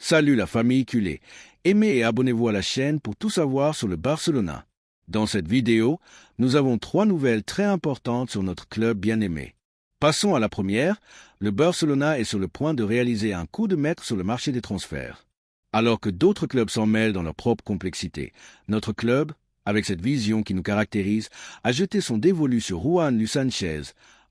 Salut la famille culée. Aimez et abonnez-vous à la chaîne pour tout savoir sur le Barcelona. Dans cette vidéo, nous avons 3 nouvelles très importantes sur notre club bien-aimé. Passons à la première. Le Barcelona est sur le point de réaliser un coup de maître sur le marché des transferts. Alors que d'autres clubs s'en mêlent dans leur propre complexité, notre club, avec cette vision qui nous caractérise, a jeté son dévolu sur Juan Luis Sanchez,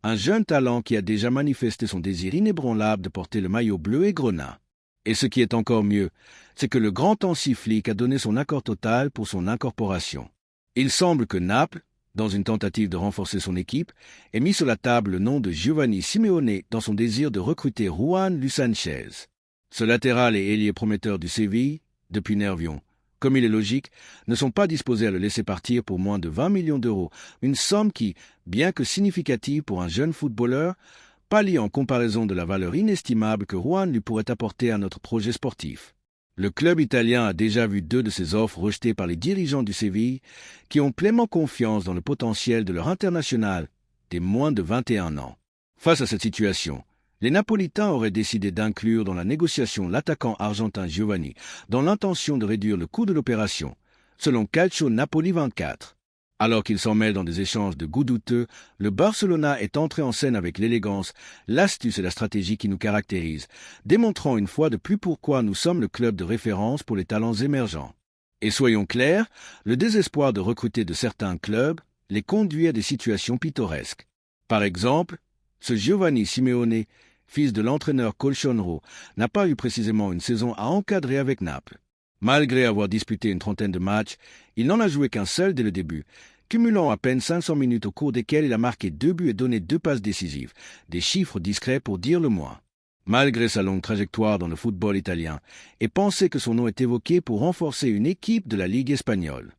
un jeune talent qui a déjà manifesté son désir inébranlable de porter le maillot bleu et grenat. Et ce qui est encore mieux, c'est que le grand Hansi Flick a donné son accord total pour son incorporation. Il semble que Naples, dans une tentative de renforcer son équipe, ait mis sur la table le nom de Giovanni Simeone dans son désir de recruter Juan Luis Sanchez. Ce latéral et ailier prometteur du Séville, depuis Nervion, comme il est logique, ne sont pas disposés à le laisser partir pour moins de 20 millions d'euros, une somme qui, bien que significative pour un jeune footballeur, pâlit en comparaison de la valeur inestimable que Juan lui pourrait apporter à notre projet sportif. Le club italien a déjà vu 2 de ses offres rejetées par les dirigeants du Séville, qui ont pleinement confiance dans le potentiel de leur international des moins de 21 ans. Face à cette situation, les Napolitains auraient décidé d'inclure dans la négociation l'attaquant argentin Giovanni, dans l'intention de réduire le coût de l'opération, selon Calcio Napoli 24. Alors qu'il s'en mêle dans des échanges de goût douteux, le Barcelona est entré en scène avec l'élégance, l'astuce et la stratégie qui nous caractérisent, démontrant une fois de plus pourquoi nous sommes le club de référence pour les talents émergents. Et soyons clairs, le désespoir de recruter de certains clubs les conduit à des situations pittoresques. Par exemple, ce Giovanni Simeone, fils de l'entraîneur Colchonero, n'a pas eu précisément une saison à encadrer avec Naples. Malgré avoir disputé une trentaine de matchs, il n'en a joué qu'un seul dès le début, cumulant à peine 500 minutes au cours desquelles il a marqué 2 buts et donné 2 passes décisives, des chiffres discrets pour dire le moins. Malgré sa longue trajectoire dans le football italien, et penser que son nom est évoqué pour renforcer une équipe de la Ligue espagnole.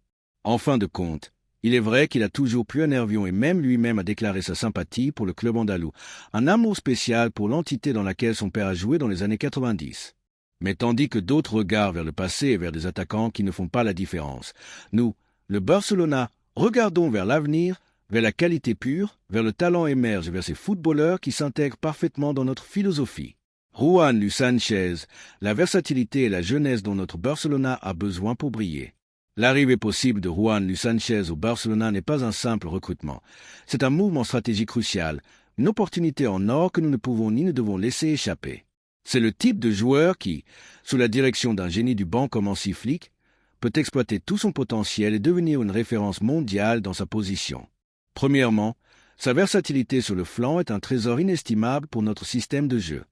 En fin de compte, il est vrai qu'il a toujours plu à Nervion et même lui-même a déclaré sa sympathie pour le club andalou, un amour spécial pour l'entité dans laquelle son père a joué dans les années 90. Mais tandis que d'autres regardent vers le passé et vers des attaquants qui ne font pas la différence, nous, le Barcelona, regardons vers l'avenir, vers la qualité pure, vers le talent émerge et vers ces footballeurs qui s'intègrent parfaitement dans notre philosophie. Juan Luis Sanchez, la versatilité et la jeunesse dont notre Barcelona a besoin pour briller. L'arrivée possible de Juan Luis Sanchez au Barcelona n'est pas un simple recrutement. C'est un mouvement stratégique crucial, une opportunité en or que nous ne pouvons ni ne devons laisser échapper. C'est le type de joueur qui, sous la direction d'un génie du banc comme Hansi Flick, peut exploiter tout son potentiel et devenir une référence mondiale dans sa position. Premièrement, sa versatilité sur le flanc est un trésor inestimable pour notre système de jeu.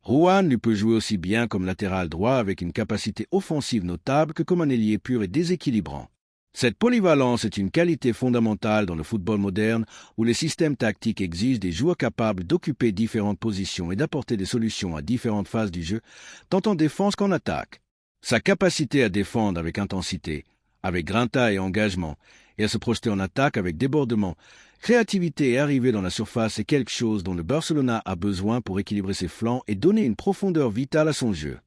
Juan lui peut jouer aussi bien comme latéral droit avec une capacité offensive notable que comme un ailier pur et déséquilibrant. Cette polyvalence est une qualité fondamentale dans le football moderne où les systèmes tactiques exigent des joueurs capables d'occuper différentes positions et d'apporter des solutions à différentes phases du jeu, tant en défense qu'en attaque. Sa capacité à défendre avec intensité, avec grinta et engagement, et à se projeter en attaque avec débordement, créativité et arrivée dans la surface est quelque chose dont le Barcelona a besoin pour équilibrer ses flancs et donner une profondeur vitale à son jeu.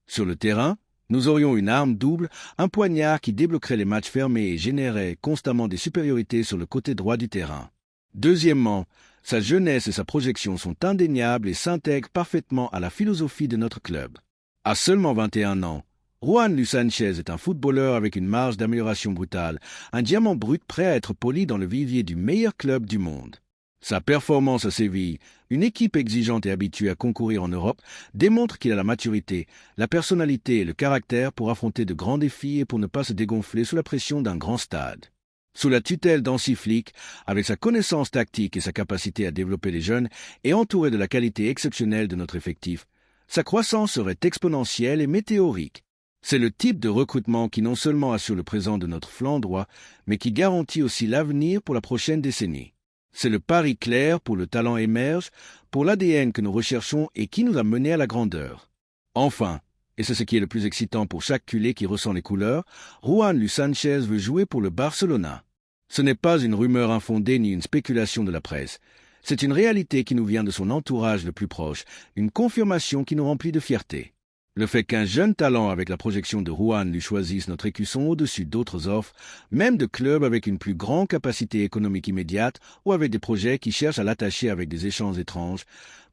Sur le terrain, nous aurions une arme double, un poignard qui débloquerait les matchs fermés et générerait constamment des supériorités sur le côté droit du terrain. Deuxièmement, sa jeunesse et sa projection sont indéniables et s'intègrent parfaitement à la philosophie de notre club. À seulement 21 ans, Juan Luis Sanchez est un footballeur avec une marge d'amélioration brutale, un diamant brut prêt à être poli dans le vivier du meilleur club du monde. Sa performance à Séville, une équipe exigeante et habituée à concourir en Europe, démontre qu'il a la maturité, la personnalité et le caractère pour affronter de grands défis et pour ne pas se dégonfler sous la pression d'un grand stade. Sous la tutelle d'Hansi Flick, avec sa connaissance tactique et sa capacité à développer les jeunes, et entouré de la qualité exceptionnelle de notre effectif, sa croissance serait exponentielle et météorique. C'est le type de recrutement qui non seulement assure le présent de notre flanc droit, mais qui garantit aussi l'avenir pour la prochaine décennie. C'est le pari clair pour le talent émerge, pour l'ADN que nous recherchons et qui nous a menés à la grandeur. Enfin, et c'est ce qui est le plus excitant pour chaque culé qui ressent les couleurs, Juan Luis Sanchez veut jouer pour le Barcelona. Ce n'est pas une rumeur infondée ni une spéculation de la presse. C'est une réalité qui nous vient de son entourage le plus proche, une confirmation qui nous remplit de fierté. Le fait qu'un jeune talent avec la projection de Juan lui choisisse notre écusson au-dessus d'autres offres, même de clubs avec une plus grande capacité économique immédiate ou avec des projets qui cherchent à l'attacher avec des échanges étranges,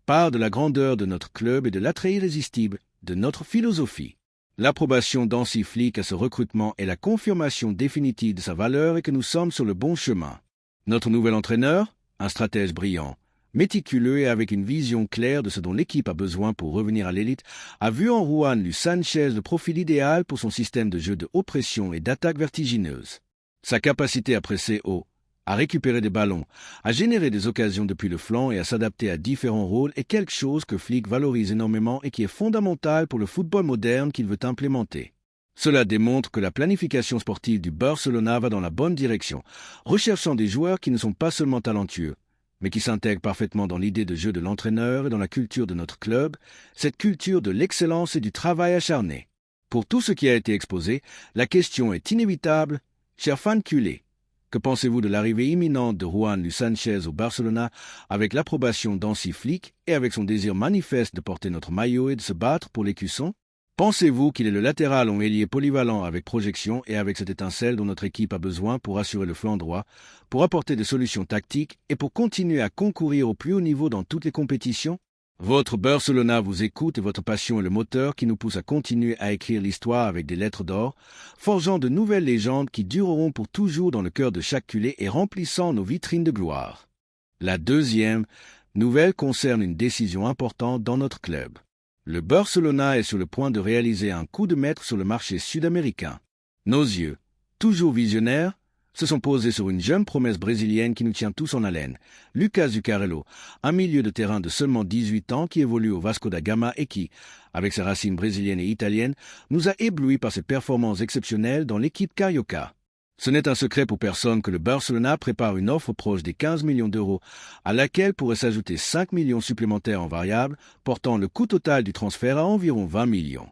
part de la grandeur de notre club et de l'attrait irrésistible de notre philosophie. L'approbation d'Hansi Flick à ce recrutement est la confirmation définitive de sa valeur et que nous sommes sur le bon chemin. Notre nouvel entraîneur, un stratège brillant, méticuleux et avec une vision claire de ce dont l'équipe a besoin pour revenir à l'élite, a vu en Juan Luis Sanchez le profil idéal pour son système de jeu de haute pression et d'attaque vertigineuse. Sa capacité à presser haut, à récupérer des ballons, à générer des occasions depuis le flanc et à s'adapter à différents rôles est quelque chose que Flick valorise énormément et qui est fondamental pour le football moderne qu'il veut implémenter. Cela démontre que la planification sportive du Barcelona va dans la bonne direction, recherchant des joueurs qui ne sont pas seulement talentueux, mais qui s'intègrent parfaitement dans l'idée de jeu de l'entraîneur et dans la culture de notre club, cette culture de l'excellence et du travail acharné. Pour tout ce qui a été exposé, la question est inévitable, cher fan culé. Que pensez-vous de l'arrivée imminente de Juan Luis Sanchez au Barcelona avec l'approbation d'Hansi Flick et avec son désir manifeste de porter notre maillot et de se battre pour l'écusson? Pensez-vous qu'il est le latéral en ailier polyvalent avec projection et avec cette étincelle dont notre équipe a besoin pour assurer le flanc droit, pour apporter des solutions tactiques et pour continuer à concourir au plus haut niveau dans toutes les compétitions? Votre Barcelona vous écoute et votre passion est le moteur qui nous pousse à continuer à écrire l'histoire avec des lettres d'or, forgeant de nouvelles légendes qui dureront pour toujours dans le cœur de chaque culé et remplissant nos vitrines de gloire. La deuxième nouvelle concerne une décision importante dans notre club. Le Barcelona est sur le point de réaliser un coup de maître sur le marché sud-américain. Nos yeux, toujours visionnaires, se sont posés sur une jeune promesse brésilienne qui nous tient tous en haleine, Lucas Zuccarello, un milieu de terrain de seulement 18 ans qui évolue au Vasco da Gama et qui, avec ses racines brésiliennes et italiennes, nous a éblouis par ses performances exceptionnelles dans l'équipe Carioca. Ce n'est un secret pour personne que le Barcelona prépare une offre proche des 15 millions d'euros, à laquelle pourraient s'ajouter 5 millions supplémentaires en variables, portant le coût total du transfert à environ 20 millions.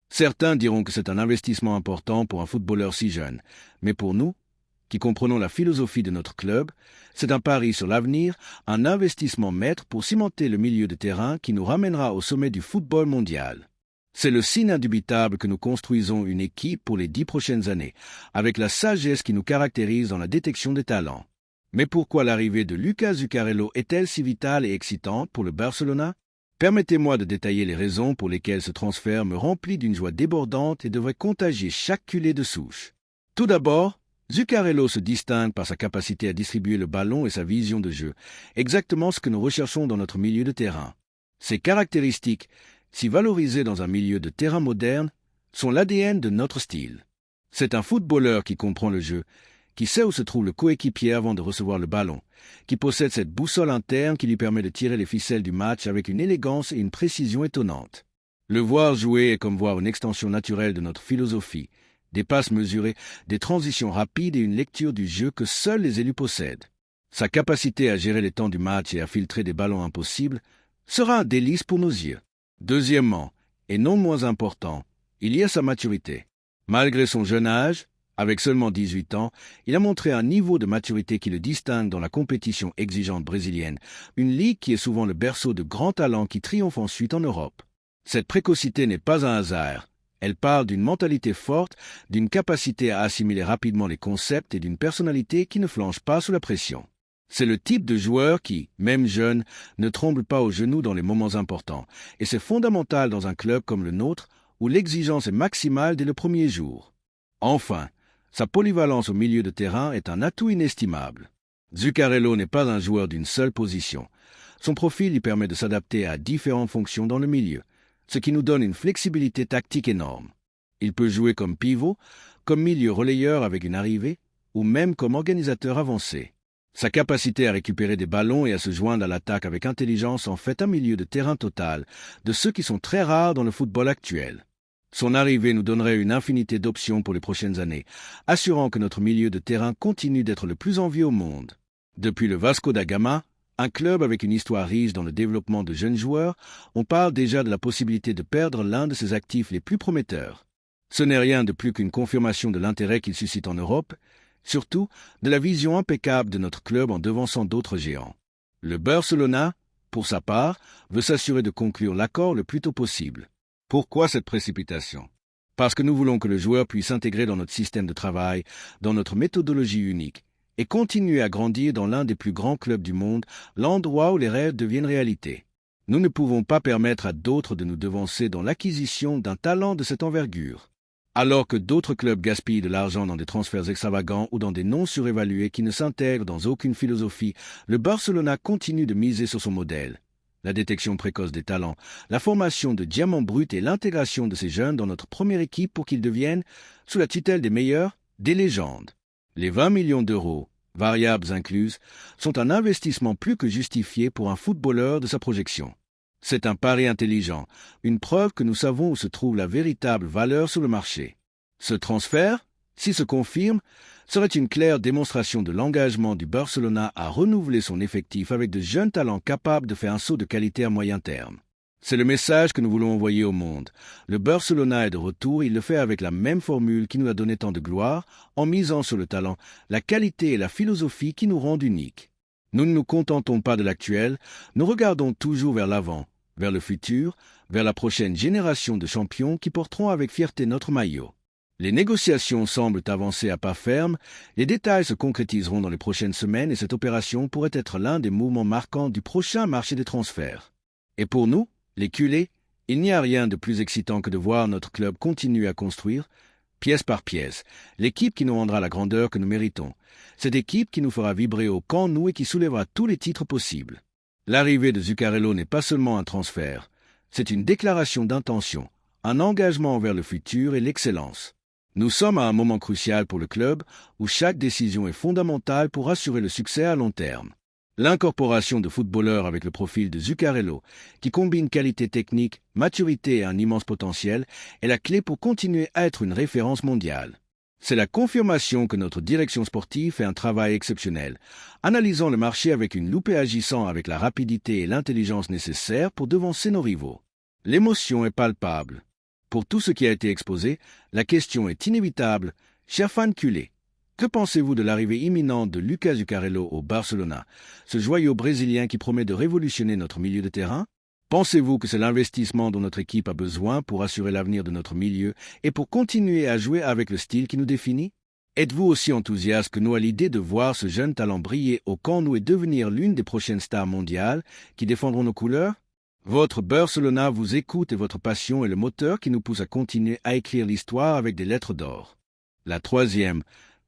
Certains diront que c'est un investissement important pour un footballeur si jeune, mais pour nous, qui comprenons la philosophie de notre club, c'est un pari sur l'avenir, un investissement maître pour cimenter le milieu de terrain qui nous ramènera au sommet du football mondial. C'est le signe indubitable que nous construisons une équipe pour les 10 prochaines années, avec la sagesse qui nous caractérise dans la détection des talents. Mais pourquoi l'arrivée de Lucas Zuccarello est-elle si vitale et excitante pour le Barcelona? Permettez-moi de détailler les raisons pour lesquelles ce transfert me remplit d'une joie débordante et devrait contagier chaque culé de souche. Tout d'abord, Zuccarello se distingue par sa capacité à distribuer le ballon et sa vision de jeu, exactement ce que nous recherchons dans notre milieu de terrain. Ces caractéristiques, si valorisées dans un milieu de terrain moderne, sont l'ADN de notre style. C'est un footballeur qui comprend le jeu, qui sait où se trouve le coéquipier avant de recevoir le ballon, qui possède cette boussole interne qui lui permet de tirer les ficelles du match avec une élégance et une précision étonnantes. Le voir jouer est comme voir une extension naturelle de notre philosophie, des passes mesurées, des transitions rapides et une lecture du jeu que seuls les élus possèdent. Sa capacité à gérer les temps du match et à filtrer des ballons impossibles sera un délice pour nos yeux. Deuxièmement, et non moins important, il y a sa maturité. Malgré son jeune âge, avec seulement 18 ans, il a montré un niveau de maturité qui le distingue dans la compétition exigeante brésilienne, une ligue qui est souvent le berceau de grands talents qui triomphent ensuite en Europe. Cette précocité n'est pas un hasard. Elle parle d'une mentalité forte, d'une capacité à assimiler rapidement les concepts et d'une personnalité qui ne flanche pas sous la pression. C'est le type de joueur qui, même jeune, ne tremble pas aux genoux dans les moments importants, et c'est fondamental dans un club comme le nôtre, où l'exigence est maximale dès le premier jour. Enfin, sa polyvalence au milieu de terrain est un atout inestimable. Zuccarello n'est pas un joueur d'une seule position. Son profil lui permet de s'adapter à différentes fonctions dans le milieu, ce qui nous donne une flexibilité tactique énorme. Il peut jouer comme pivot, comme milieu relayeur avec une arrivée, ou même comme organisateur avancé. Sa capacité à récupérer des ballons et à se joindre à l'attaque avec intelligence en fait un milieu de terrain total, de ceux qui sont très rares dans le football actuel. Son arrivée nous donnerait une infinité d'options pour les prochaines années, assurant que notre milieu de terrain continue d'être le plus envié au monde. Depuis le Vasco da Gama, un club avec une histoire riche dans le développement de jeunes joueurs, on parle déjà de la possibilité de perdre l'un de ses actifs les plus prometteurs. Ce n'est rien de plus qu'une confirmation de l'intérêt qu'il suscite en Europe, surtout de la vision impeccable de notre club en devançant d'autres géants. Le Barcelona, pour sa part, veut s'assurer de conclure l'accord le plus tôt possible. Pourquoi cette précipitation? Parce que nous voulons que le joueur puisse s'intégrer dans notre système de travail, dans notre méthodologie unique, et continuer à grandir dans l'un des plus grands clubs du monde, l'endroit où les rêves deviennent réalité. Nous ne pouvons pas permettre à d'autres de nous devancer dans l'acquisition d'un talent de cette envergure. Alors que d'autres clubs gaspillent de l'argent dans des transferts extravagants ou dans des noms surévalués qui ne s'intègrent dans aucune philosophie, le Barcelona continue de miser sur son modèle. La détection précoce des talents, la formation de diamants bruts et l'intégration de ces jeunes dans notre première équipe pour qu'ils deviennent, sous la tutelle des meilleurs, des légendes. Les 20 millions d'euros, variables incluses, sont un investissement plus que justifié pour un footballeur de sa projection. C'est un pari intelligent, une preuve que nous savons où se trouve la véritable valeur sur le marché. Ce transfert, s'il se confirme, serait une claire démonstration de l'engagement du Barcelona à renouveler son effectif avec de jeunes talents capables de faire un saut de qualité à moyen terme. C'est le message que nous voulons envoyer au monde. Le Barcelona est de retour, il le fait avec la même formule qui nous a donné tant de gloire, en misant sur le talent, la qualité et la philosophie qui nous rendent uniques. Nous ne nous contentons pas de l'actuel, nous regardons toujours vers l'avant, vers le futur, vers la prochaine génération de champions qui porteront avec fierté notre maillot. Les négociations semblent avancer à pas ferme, les détails se concrétiseront dans les prochaines semaines et cette opération pourrait être l'un des mouvements marquants du prochain marché des transferts. Et pour nous, les culés, il n'y a rien de plus excitant que de voir notre club continuer à construire, pièce par pièce, l'équipe qui nous rendra la grandeur que nous méritons. Cette équipe qui nous fera vibrer au camp nous et qui soulèvera tous les titres possibles. L'arrivée de Zuccarello n'est pas seulement un transfert, c'est une déclaration d'intention, un engagement envers le futur et l'excellence. Nous sommes à un moment crucial pour le club où chaque décision est fondamentale pour assurer le succès à long terme. L'incorporation de footballeurs avec le profil de Zuccarello, qui combine qualité technique, maturité et un immense potentiel, est la clé pour continuer à être une référence mondiale. C'est la confirmation que notre direction sportive fait un travail exceptionnel, analysant le marché avec une loupe et agissant avec la rapidité et l'intelligence nécessaires pour devancer nos rivaux. L'émotion est palpable. Pour tout ce qui a été exposé, la question est inévitable. Chers fans culés, que pensez-vous de l'arrivée imminente de Lucas Zuccarello au Barcelona, ce joyau brésilien qui promet de révolutionner notre milieu de terrain? Pensez-vous que c'est l'investissement dont notre équipe a besoin pour assurer l'avenir de notre milieu et pour continuer à jouer avec le style qui nous définit? Êtes-vous aussi enthousiaste que nous à l'idée de voir ce jeune talent briller au camp nous et devenir l'une des prochaines stars mondiales qui défendront nos couleurs? Votre Barcelona vous écoute et votre passion est le moteur qui nous pousse à continuer à écrire l'histoire avec des lettres d'or. La troisième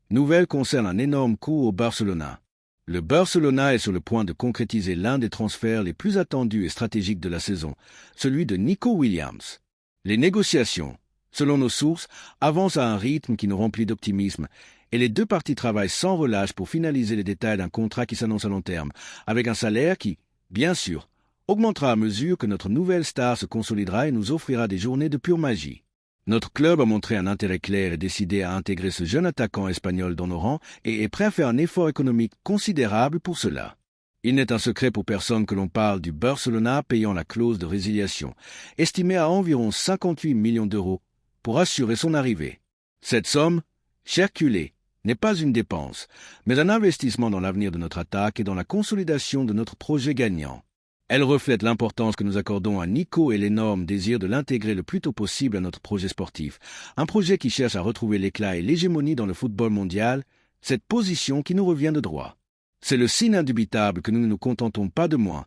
nouvelle concerne un énorme coup au Barcelona. Le Barcelona est sur le point de concrétiser l'un des transferts les plus attendus et stratégiques de la saison, celui de Nico Williams. Les négociations, selon nos sources, avancent à un rythme qui nous remplit d'optimisme, et les deux parties travaillent sans relâche pour finaliser les détails d'un contrat qui s'annonce à long terme, avec un salaire qui, bien sûr, augmentera à mesure que notre nouvelle star se consolidera et nous offrira des journées de pure magie. Notre club a montré un intérêt clair et décidé à intégrer ce jeune attaquant espagnol dans nos rangs et est prêt à faire un effort économique considérable pour cela. Il n'est un secret pour personne que l'on parle du Barcelona payant la clause de résiliation, estimée à environ 58 millions d'euros, pour assurer son arrivée. Cette somme, cher culé, n'est pas une dépense, mais un investissement dans l'avenir de notre attaque et dans la consolidation de notre projet gagnant. Elle reflète l'importance que nous accordons à Nico et l'énorme désir de l'intégrer le plus tôt possible à notre projet sportif. Un projet qui cherche à retrouver l'éclat et l'hégémonie dans le football mondial, cette position qui nous revient de droit. C'est le signe indubitable que nous ne nous contentons pas de moins,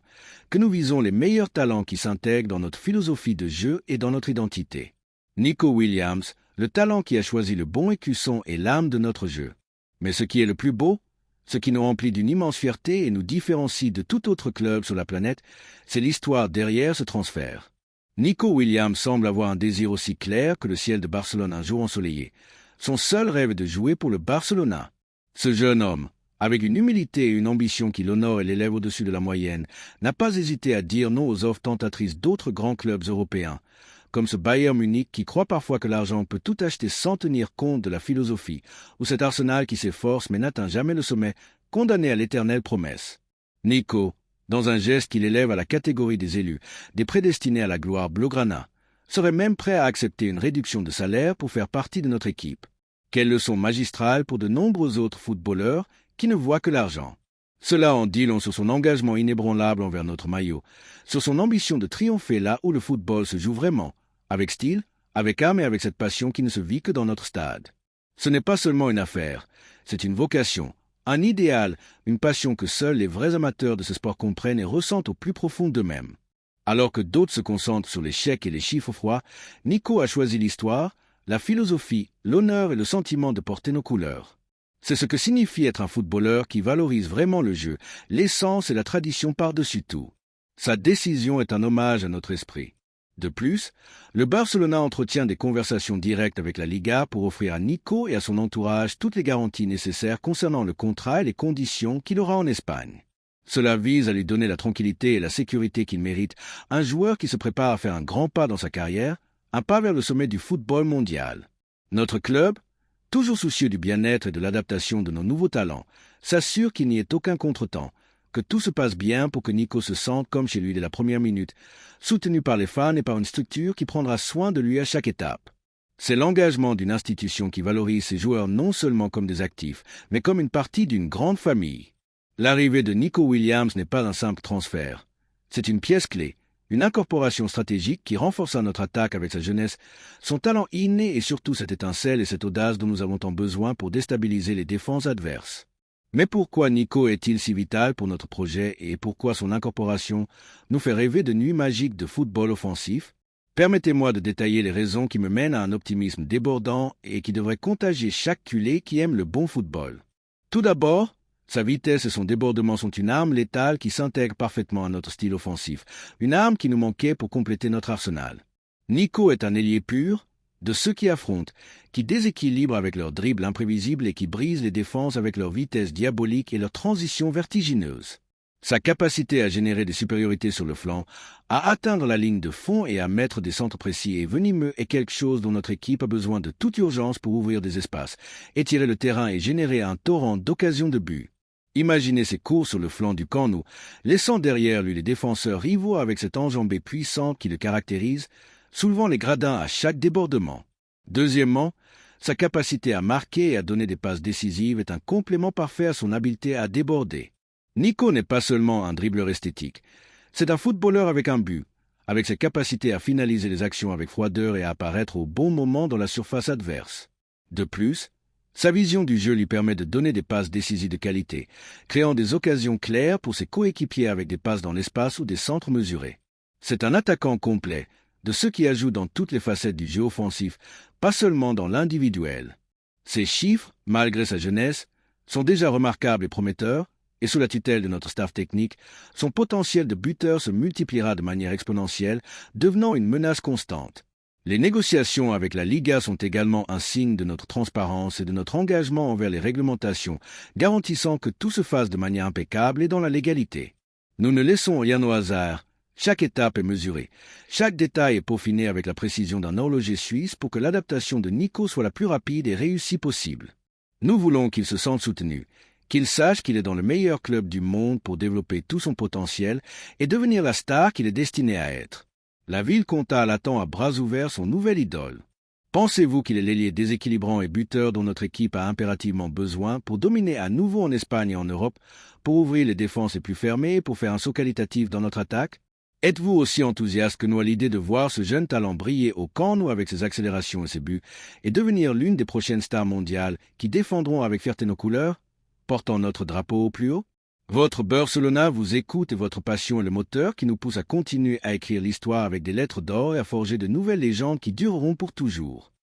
que nous visons les meilleurs talents qui s'intègrent dans notre philosophie de jeu et dans notre identité. Nico Williams, le talent qui a choisi le bon écusson et l'âme de notre jeu. Mais ce qui est le plus beau, ce qui nous remplit d'une immense fierté et nous différencie de tout autre club sur la planète, c'est l'histoire derrière ce transfert. Nico Williams semble avoir un désir aussi clair que le ciel de Barcelone un jour ensoleillé. Son seul rêve est de jouer pour le Barcelona. Ce jeune homme, avec une humilité et une ambition qui l'honorent et l'élèvent au-dessus de la moyenne, n'a pas hésité à dire non aux offres tentatrices d'autres grands clubs européens, comme ce Bayern Munich qui croit parfois que l'argent peut tout acheter sans tenir compte de la philosophie, ou cet Arsenal qui s'efforce mais n'atteint jamais le sommet, condamné à l'éternelle promesse. Nico, dans un geste qui l'élève à la catégorie des élus, des prédestinés à la gloire blaugrana, serait même prêt à accepter une réduction de salaire pour faire partie de notre équipe. Quelle leçon magistrale pour de nombreux autres footballeurs qui ne voient que l'argent. Cela en dit long sur son engagement inébranlable envers notre maillot, sur son ambition de triompher là où le football se joue vraiment, avec style, avec âme et avec cette passion qui ne se vit que dans notre stade. Ce n'est pas seulement une affaire, c'est une vocation, un idéal, une passion que seuls les vrais amateurs de ce sport comprennent et ressentent au plus profond d'eux-mêmes. Alors que d'autres se concentrent sur les chèques et les chiffres froids, Nico a choisi l'histoire, la philosophie, l'honneur et le sentiment de porter nos couleurs. C'est ce que signifie être un footballeur qui valorise vraiment le jeu, l'essence et la tradition par-dessus tout. Sa décision est un hommage à notre esprit. De plus, le Barcelona entretient des conversations directes avec la Liga pour offrir à Nico et à son entourage toutes les garanties nécessaires concernant le contrat et les conditions qu'il aura en Espagne. Cela vise à lui donner la tranquillité et la sécurité qu'il mérite, un joueur qui se prépare à faire un grand pas dans sa carrière, un pas vers le sommet du football mondial. Notre club, toujours soucieux du bien-être et de l'adaptation de nos nouveaux talents, s'assure qu'il n'y ait aucun contretemps, que tout se passe bien pour que Nico se sente comme chez lui dès la première minute, soutenu par les fans et par une structure qui prendra soin de lui à chaque étape. C'est l'engagement d'une institution qui valorise ses joueurs non seulement comme des actifs, mais comme une partie d'une grande famille. L'arrivée de Nico Williams n'est pas un simple transfert. C'est une pièce clé, une incorporation stratégique qui renforcera notre attaque avec sa jeunesse, son talent inné et surtout cette étincelle et cette audace dont nous avons tant besoin pour déstabiliser les défenses adverses. Mais pourquoi Nico est-il si vital pour notre projet et pourquoi son incorporation nous fait rêver de nuits magiques de football offensif? Permettez-moi de détailler les raisons qui me mènent à un optimisme débordant et qui devrait contagier chaque culé qui aime le bon football. Tout d'abord, sa vitesse et son débordement sont une arme létale qui s'intègre parfaitement à notre style offensif, une arme qui nous manquait pour compléter notre arsenal. Nico est un ailier pur, de ceux qui affrontent, qui déséquilibrent avec leur dribble imprévisible et qui brisent les défenses avec leur vitesse diabolique et leur transition vertigineuse. Sa capacité à générer des supériorités sur le flanc, à atteindre la ligne de fond et à mettre des centres précis et venimeux est quelque chose dont notre équipe a besoin de toute urgence pour ouvrir des espaces, étirer le terrain et générer un torrent d'occasions de but. Imaginez ses courses sur le flanc du camp nous, laissant derrière lui les défenseurs rivaux avec cette enjambée puissante qui le caractérise, soulevant les gradins à chaque débordement. Deuxièmement, sa capacité à marquer et à donner des passes décisives est un complément parfait à son habileté à déborder. Nico n'est pas seulement un dribbleur esthétique, c'est un footballeur avec un but, avec ses capacités à finaliser les actions avec froideur et à apparaître au bon moment dans la surface adverse. De plus, sa vision du jeu lui permet de donner des passes décisives de qualité, créant des occasions claires pour ses coéquipiers avec des passes dans l'espace ou des centres mesurés. C'est un attaquant complet, de ceux qui ajoutent dans toutes les facettes du jeu offensif, pas seulement dans l'individuel. Ses chiffres, malgré sa jeunesse, sont déjà remarquables et prometteurs, et sous la tutelle de notre staff technique, son potentiel de buteur se multipliera de manière exponentielle, devenant une menace constante. Les négociations avec la Liga sont également un signe de notre transparence et de notre engagement envers les réglementations, garantissant que tout se fasse de manière impeccable et dans la légalité. Nous ne laissons rien au hasard. Chaque étape est mesurée. Chaque détail est peaufiné avec la précision d'un horloger suisse pour que l'adaptation de Nico soit la plus rapide et réussie possible. Nous voulons qu'il se sente soutenu, qu'il sache qu'il est dans le meilleur club du monde pour développer tout son potentiel et devenir la star qu'il est destiné à être. La ville Comtal attend à bras ouverts son nouvel idole. Pensez-vous qu'il est l'ailier déséquilibrant et buteur dont notre équipe a impérativement besoin pour dominer à nouveau en Espagne et en Europe, pour ouvrir les défenses les plus fermées et pour faire un saut qualitatif dans notre attaque? Êtes-vous aussi enthousiaste que nous à l'idée de voir ce jeune talent briller au camp nous avec ses accélérations et ses buts et devenir l'une des prochaines stars mondiales qui défendront avec fierté nos couleurs, portant notre drapeau au plus haut? Votre Barcelona vous écoute et votre passion est le moteur qui nous pousse à continuer à écrire l'histoire avec des lettres d'or et à forger de nouvelles légendes qui dureront pour toujours.